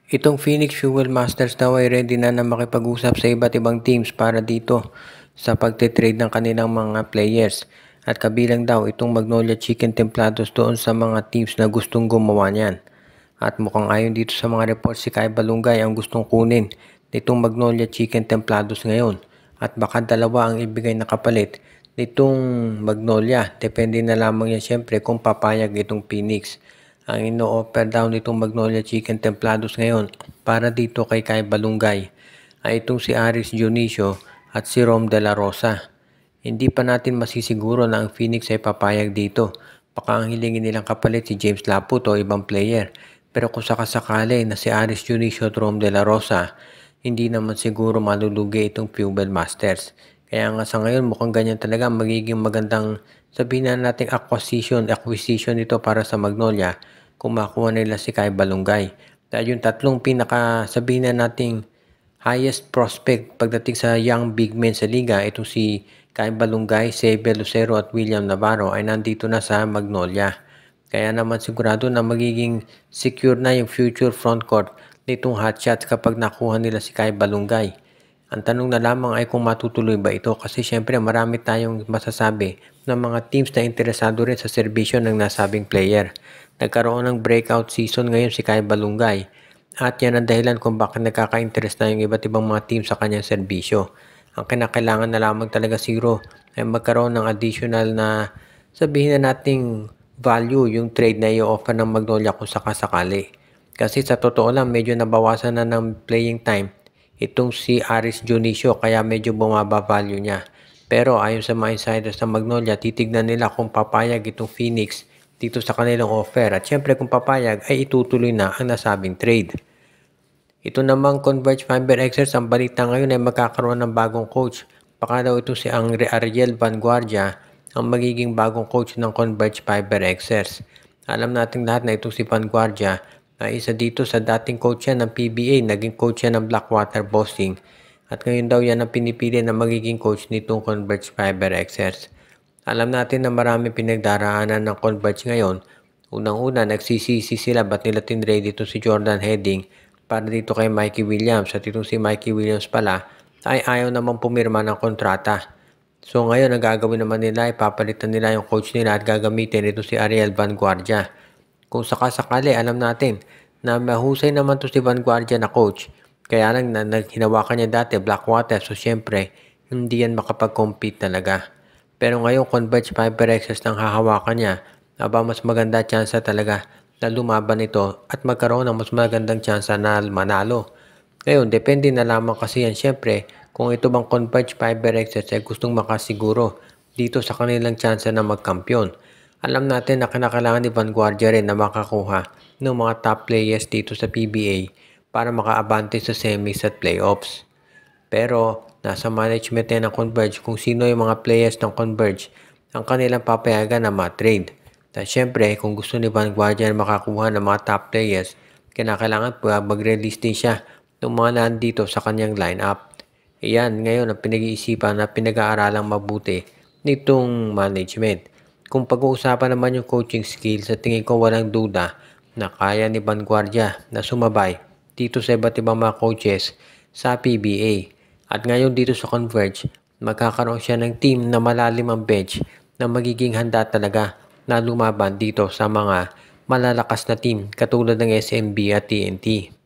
Itong Phoenix Fuel Masters daw ay ready na makipag-usap sa iba't ibang teams para dito sa pagtitrade ng kanilang mga players. At kabilang daw itong Magnolia Chicken Templados doon sa mga teams na gustong gumawa niyan. At mukhang ayon dito sa mga reports si Kai Balungay ang gustong kunin nitong Magnolia Chicken Templados ngayon. At baka dalawa ang ibigay na kapalit nitong Magnolia. Depende na lamang yan syempre kung papayag itong Phoenix. Ang ino-offer daw nitong Magnolia Chicken Templados ngayon para dito kay Kai Balungay ay itong si Aris Dionisio at si Rom De La Rosa. Hindi pa natin masisiguro na ang Phoenix ay papayag dito. Baka ang hilingin nilang kapalit si James Laput o ibang player. Pero kung sakasakali na si Aris Dionisio at Rom De La Rosa, hindi naman siguro malulugi itong Fuel Masters. Kaya nga sa ngayon mukhang ganyan talaga magiging magandang sabihin na nating acquisition ito para sa Magnolia kung makuha nila si Kai Balungay. Dahil yung tatlong pinaka sabihin na nating highest prospect pagdating sa young big men sa liga, itong si Kai Balungay, Sebe Lucero at William Navarro ay nandito na sa Magnolia. Kaya naman sigurado na magiging secure na yung future frontcourt nitong hotshots kapag nakuha nila si Kai Balungay. Ang tanong na lamang ay kung matutuloy ba ito kasi syempre marami tayong masasabi ng mga teams na interesado rin sa serbisyo ng nasabing player. Nagkaroon ng breakout season ngayon si Kai Balungay at yan ang dahilan kung bakit nagkaka-interest na yung iba't ibang mga team sa kanyang serbisyo. Ang kinakailangan na lamang talaga siguro ay magkaroon ng additional na sabihin na nating value yung trade na i-offer ng Magnolia kung sakasakali. Kasi sa totoo lang medyo nabawasan na ng playing time itong si Aris Dionisio kaya medyo bumaba value niya. Pero ayon sa mga insiders ng Magnolia, titignan nila kung papayag itong Phoenix dito sa kanilang offer. At syempre kung papayag ay itutuloy na ang nasabing trade. Ito namang Converge Fiber Xers, ang balita ngayon ay magkakaroon ng bagong coach. Baka daw ito si Ariel Vanguardia ang magiging bagong coach ng Converge Fiber Xers. Alam natin lahat na itong si Vanguardia ay isa dito sa dating coach yan ng PBA, naging coach yan ng Blackwater Bossing. At ngayon daw yan ang pinipili na magiging coach nitong Converge Fiber Xers. Alam natin na marami pinagdaraanan ng Converge ngayon. Unang-una, nagsisisi sila ba't nila tinrade dito si Jordan Heading para dito kay Mikey Williams. At itong si Mikey Williams pala ay ayaw naman pumirma ng kontrata. So ngayon, ang gagawin naman nila ay papalitan nila yung coach nila at gagamitin ito si Ariel Vanguardia. Kung sakasakali, alam natin na mahusay naman to si Vanguardia na coach. Kaya lang hinawakan niya dati Blackwater, so syempre hindi yan makapag-compete talaga. Pero ngayon Converge Fiber Xers nang hahawakan niya, aba mas maganda tsansa talaga na lumaban ito at magkaroon ng mas magandang tsansa na manalo. Ngayon, depende na lamang kasi yan syempre kung ito bang Converge Fiber Xers ay gustong makasiguro dito sa kanilang tsansa na magkampiyon. Alam natin na kinakailangan ni Vanguardia rin na makakuha ng mga top players dito sa PBA para makaabante sa semis at playoffs. Pero nasa management ng Converge kung sino yung mga players ng Converge ang kanilang papayagan na ma-trade. At syempre, kung gusto ni Vanguardia na makakuha ng mga top players, kinakailangan mag-release din siya ng mga nandito sa kanyang lineup. Iyan ngayon ang pinag-iisipan na pinag-aaralang mabuti nitong management. Kung pag-uusapan naman yung coaching skills, sa tingin ko walang duda na kaya ni Vanguardia na sumabay dito sa iba't ibang mga coaches sa PBA. At ngayon dito sa Converge, magkakaroon siya ng team na malalim ang bench na magiging handa talaga na lumaban dito sa mga malalakas na team katulad ng SMB at TNT.